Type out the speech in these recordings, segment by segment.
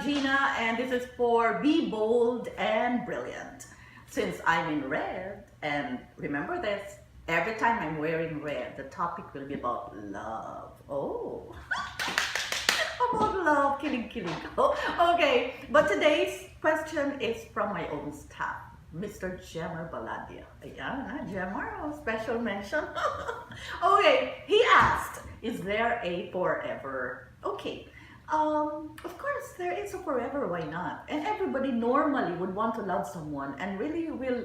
Gina, and this is for Be Bold and Brilliant. Since I'm in red, and remember this, every time I'm wearing red, the topic will be about love. Oh, about love, kilig. Oh, okay, but today's question is from my own staff, Mr. Gemmer Baladia. Ayan, Gemmer, special mention. Okay, he asked, is there a forever? Okay. Of course, there is a forever, why not? And everybody normally would want to love someone and really will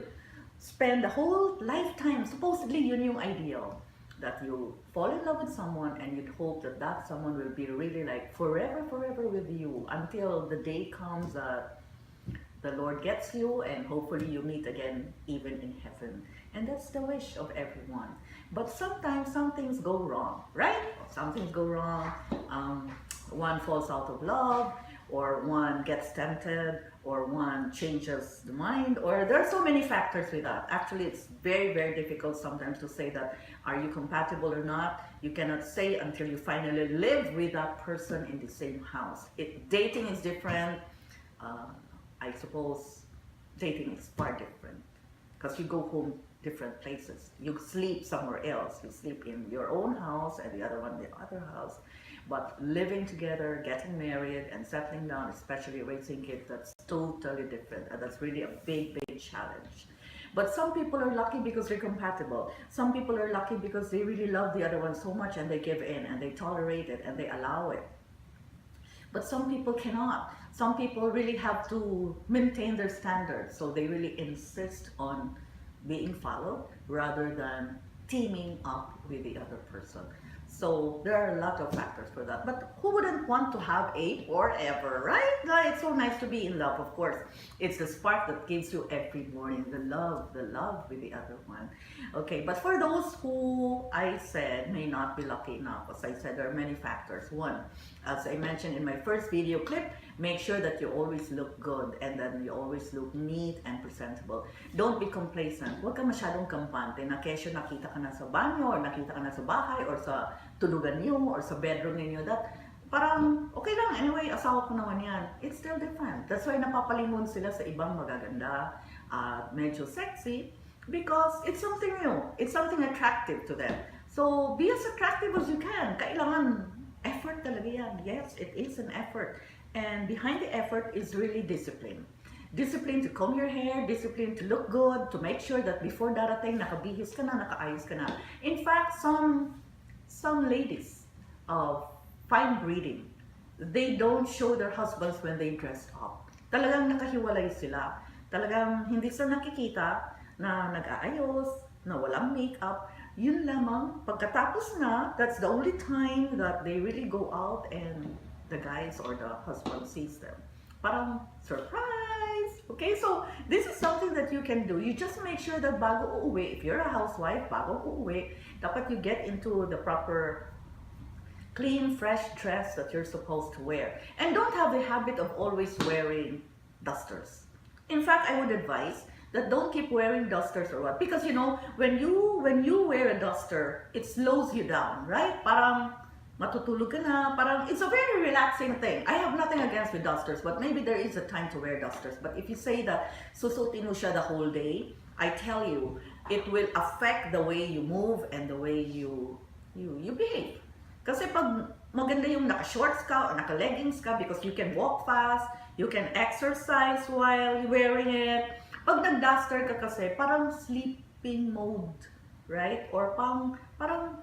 spend the whole lifetime, supposedly yun yung ideal, that you fall in love with someone and you'd hope that that someone will be really like forever with you until the day comes that the Lord gets you and hopefully you meet again even in heaven. And that's the wish of everyone. But sometimes some things go wrong, right? Some things go wrong. One falls out of love, or one gets tempted, or one changes the mind, or there are so many factors with that. Actually, it's very difficult sometimes to say that are you compatible or not. You cannot say until you finally live with that person in the same house. Dating is different. I suppose dating is far different because you go home different places. You sleep somewhere else. You sleep in your own house and the other one in the other house. But living together, getting married and settling down, especially raising kids, that's totally different. And that's really a big challenge. But some people are lucky because they're compatible. Some people are lucky because they really love the other one so much and they give in and they tolerate it and they allow it. But some people cannot. Some people really have to maintain their standards. So they really insist on being followed rather than teaming up with the other person. So there are a lot of factors for that. But who wouldn't want to have a forever, right? It's so nice to be in love, of course. It's the spark that gives you every morning, the love with the other one. Okay, but for those who I said may not be lucky enough, as I said, there are many factors. One, as I mentioned in my first video clip, make sure that you always look good and then you always look neat and presentable. Don't be complacent. Huwag ka masyadong kampante na kesyo nakita ka na sa banyo or nakita ka na sa bahay or sa tulugan niyo or sa bedroom niyo, that parang okay lang, anyway, asawa ko naman yan. It's still different. That's why napapalingon sila sa ibang magaganda, medyo sexy, because it's something new. It's something attractive to them. So be as attractive as you can. Kailangan effort talaga yan. Yes, it is an effort. And behind the effort is really discipline. Discipline to comb your hair, discipline to look good, to make sure that before darating, nakabihis ka na, nakaayos ka na. In fact, some ladies of fine breeding, they don't show their husbands when they dress up. Talagang nakahiwalay sila. Talagang hindi sila nakikita na nag-aayos, na walang makeup. Yun lamang, pagkatapos na, that's the only time that they really go out and the guys or the husband sees them. Parang surprise! Okay, so this is something that you can do. You just make sure that bago uuwi, if you're a housewife, bago uuwi, dapat you get into the proper clean, fresh dress that you're supposed to wear. And don't have the habit of always wearing dusters. In fact, I would advise that don't keep wearing dusters or what. Because you know, when you wear a duster, it slows you down, right? Parang matutulog ka na, parang it's a very relaxing thing. I have nothing against with dusters, but maybe there is a time to wear dusters. But if you say that susutin mo siya the whole day, I tell you, it will affect the way you move and the way you behave. Kasi pag maganda yung naka-shorts ka or naka-leggings ka because you can walk fast, you can exercise while wearing it. Pag nag-duster ka kasi, parang sleeping mode, right? Or parang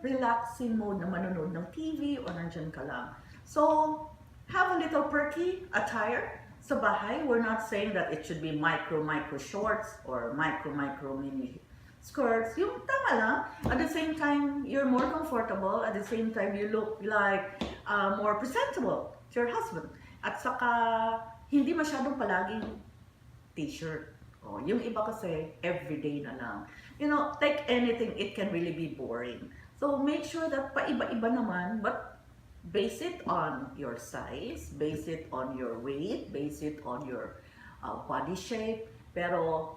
relaxing mode na manonood ng TV or nandyan ka lang. So, have a little perky attire sa bahay. We're not saying that it should be micro shorts or micro mini skirts. Yung tama lang. At the same time, you're more comfortable. At the same time, you look like more presentable to your husband. At saka, hindi masyadong palaging t-shirt. Oh, yung iba kasi, everyday na lang. You know, take anything, it can really be boring. So, make sure that paiba-iba naman, but base it on your size, base it on your weight, base it on your body shape. Pero,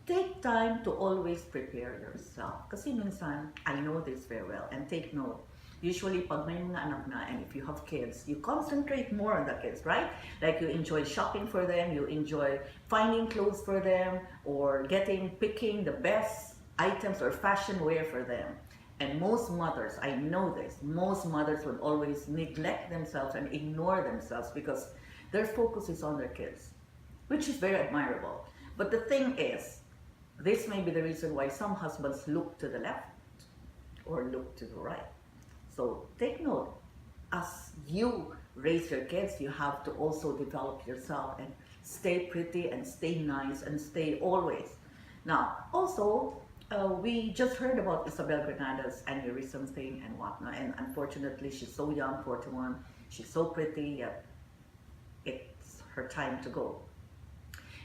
take time to always prepare yourself. Kasi minsan, I know this very well, and take note, Usually, pag may mga anak na, and if you have kids, you concentrate more on the kids, right? Like you enjoy shopping for them, you enjoy finding clothes for them, or picking the best items or fashion wear for them. And most mothers, I know this, most mothers would always neglect themselves and ignore themselves because their focus is on their kids, which is very admirable. But the thing is, this may be the reason why some husbands look to the left or look to the right. So take note, as you raise your kids, you have to also develop yourself and stay pretty and stay nice and stay always. Now, also, we just heard about Isabel Granada's aneurysm thing and whatnot, and unfortunately, she's so young, 41, she's so pretty, yet it's her time to go.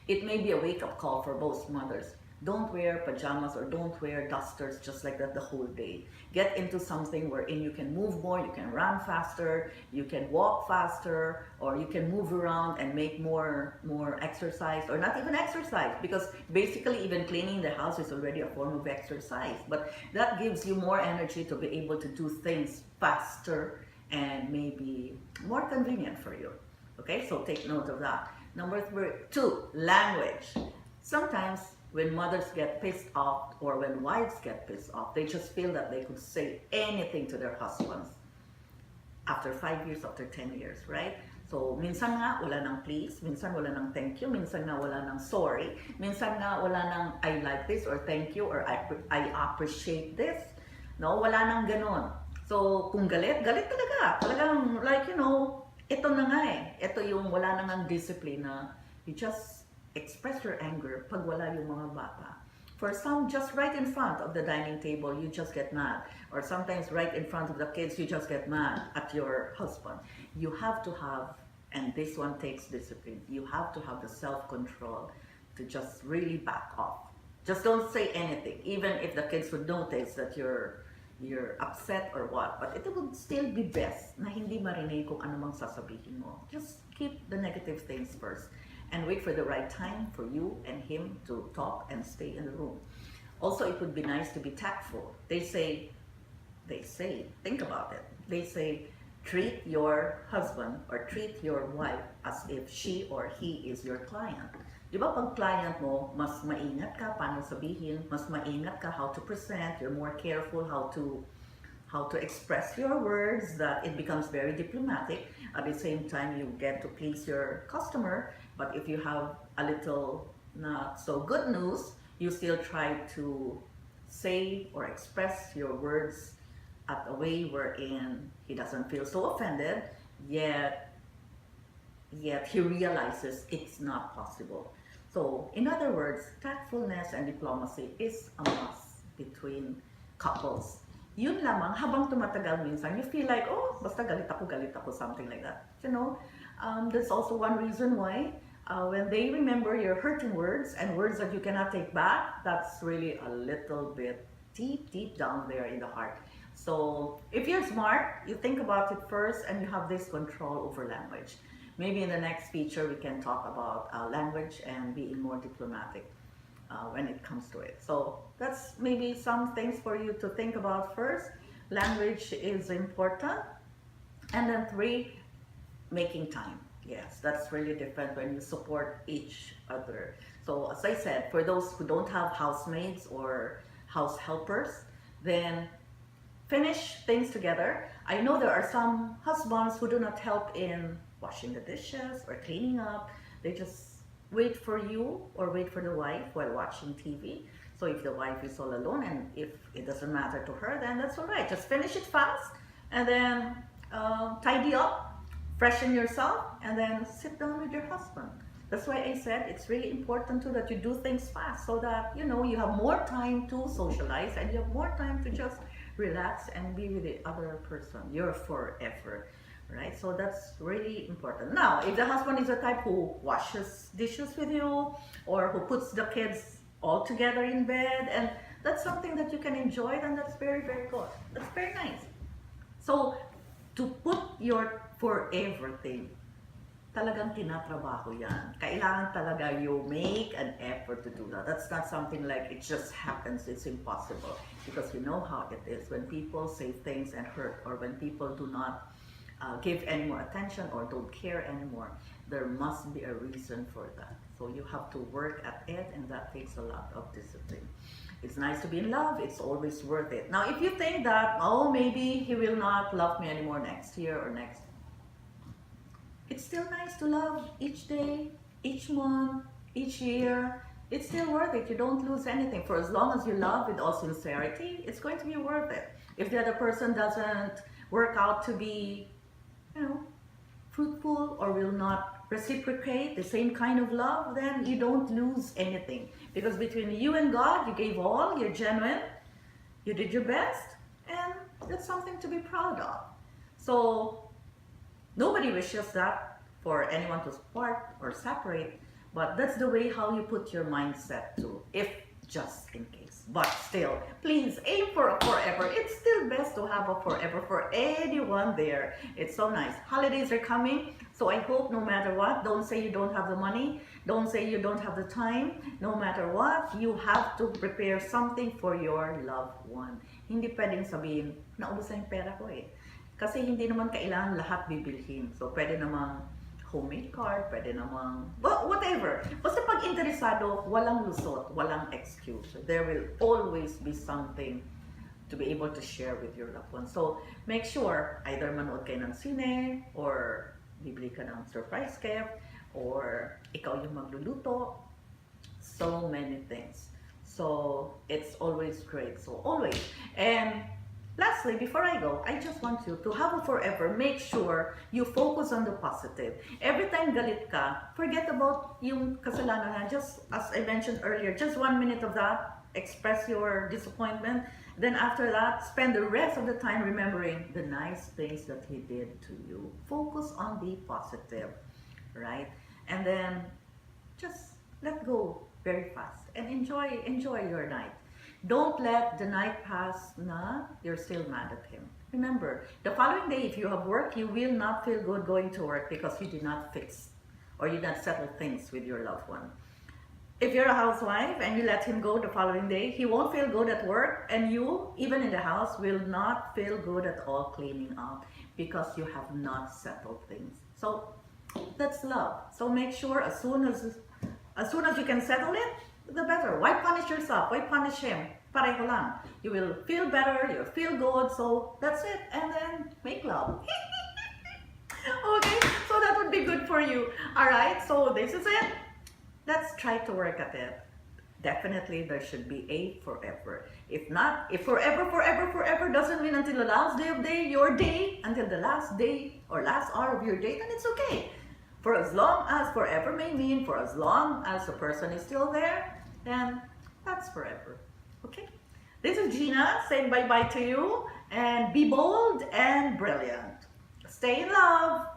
It may be a wake-up call for both mothers. Don't wear pajamas or don't wear dusters just like that the whole day. Get into something wherein you can move more, you can run faster, you can walk faster, or you can move around and make more exercise, or not even exercise, because basically even cleaning the house is already a form of exercise. But that gives you more energy to be able to do things faster and maybe more convenient for you. Okay, so take note of that. Number 2, language. Sometimes when mothers get pissed off or when wives get pissed off, they just feel that they could say anything to their husbands after 5 years, after 10 years, right? So, minsan nga wala nang please, minsan wala nang thank you, minsan nga wala nang sorry, minsan nga wala nang I like this or thank you or I appreciate this. No, wala nang ganon. So, kung galit, galit talaga. Talagang like, ito na nga eh. Ito yung wala nang ang discipline na you just express your anger pag wala yung mga bata. For some, just right in front of the dining table, you just get mad. Or sometimes right in front of the kids, you just get mad at your husband. You have to have, and this one takes discipline, you have to have the self-control to just really back off. Just don't say anything, even if the kids would notice that you're upset or what. But it would still be best na hindi marinig kung ano mang sasabihin mo. Just keep the negative things first. And wait for the right time for you and him to talk and stay in the room. Also, it would be nice to be tactful. They say, think about it. They say, treat your husband or treat your wife as if she or he is your client. Di ba pag client mo, mas maingat ka paano sabihin, mas maingat ka how to present, you're more careful how to express your words, that it becomes very diplomatic. At the same time, you get to please your customer. But if you have a little not so good news, you still try to say or express your words at a way wherein he doesn't feel so offended, yet he realizes it's not possible. So, in other words, tactfulness and diplomacy is a must between couples. Yun lamang, habang tumatagal minsan, you feel like, oh, basta galit ako, something like that. That's also one reason why when they remember your hurting words and words that you cannot take back, that's really a little bit deep down there in the heart. So if you're smart, you think about it first and you have this control over language. Maybe in the next feature we can talk about language and being more diplomatic when it comes to it. So that's maybe some things for you to think about first. Language is important. And then 3, making time. Yes, that's really different when you support each other. So as I said, for those who don't have housemaids or house helpers, then finish things together. I know there are some husbands who do not help in washing the dishes or cleaning up. They just wait for you or wait for the wife while watching TV. So if the wife is all alone and if it doesn't matter to her, then that's all right. Just finish it fast and then tidy up, freshen yourself, and then sit down with your husband. That's why I said it's really important too that you do things fast so that you have more time to socialize and you have more time to just relax and be with the other person, your forever, right? So that's really important. Now, if the husband is the type who washes dishes with you or who puts the kids all together in bed, and that's something that you can enjoy, then that's very, very good. That's very nice. So to put your forever thing talagang tinatrabaho yan. Kailangan talaga you make an effort to do that. That's not something like it just happens, it's impossible. Because you know how it is. When people say things and hurt, or when people do not give any more attention or don't care anymore, there must be a reason for that. So you have to work at it, and that takes a lot of discipline. It's nice to be in love, it's always worth it. Now if you think that, oh, maybe he will not love me anymore next year or next, it's still nice to love each day, each month, each year. It's still worth it. You don't lose anything. For as long as you love with all sincerity, it's going to be worth it. If the other person doesn't work out to be, you know, fruitful, or will not reciprocate the same kind of love, then you don't lose anything. Because between you and God, you gave all, you're genuine, you did your best, and that's something to be proud of. So nobody wishes that for anyone to part or separate, but that's the way how you put your mindset to, if just in case. But still, please aim for a forever. It's still best to have a forever for anyone there. It's so nice. Holidays are coming, so I hope no matter what, don't say you don't have the money, don't say you don't have the time. No matter what, you have to prepare something for your loved one. Hindi pwedeng sabihin, naubos na yung pera ko eh. Kasi hindi naman kailangan lahat bibilhin. So, pwede namang homemade card, pwede namang, well, whatever. Basta pag interesado, walang lusot, walang excuse. There will always be something to be able to share with your loved one. So, make sure, either manood kayo ng sine, or bibili ka ng surprise gift, or ikaw yung magluluto. So many things. So, it's always great. So, always. And lastly, before I go, I just want you to have a forever. Make sure you focus on the positive. Every time galit ka, forget about yung kasalanan na. Just as I mentioned earlier, just 1 minute of that, express your disappointment. Then after that, spend the rest of the time remembering the nice things that he did to you. Focus on the positive, right? And then just let go very fast and enjoy your night. Don't let the night pass na you're still mad at him. Remember, the following day, if you have work, you will not feel good going to work because you did not fix or you did not settle things with your loved one. If you're a housewife and you let him go the following day, he won't feel good at work, and you, even in the house, will not feel good at all cleaning up because you have not settled things. So that's love. So make sure as soon as you can settle it, the better. Why punish yourself? Why punish him? Pareho lang. You will feel better, you'll feel good, so that's it. And then make love. Okay, so that would be good for you. Alright, so this is it. Let's try to work at it. Definitely there should be a forever. If not, if forever doesn't mean until the last day of your day, until the last day or last hour of your day, then it's okay. For as long as forever may mean, for as long as the person is still there, then that's forever. Okay? This is Gina saying bye-bye to you, and be bold and brilliant. Stay in love.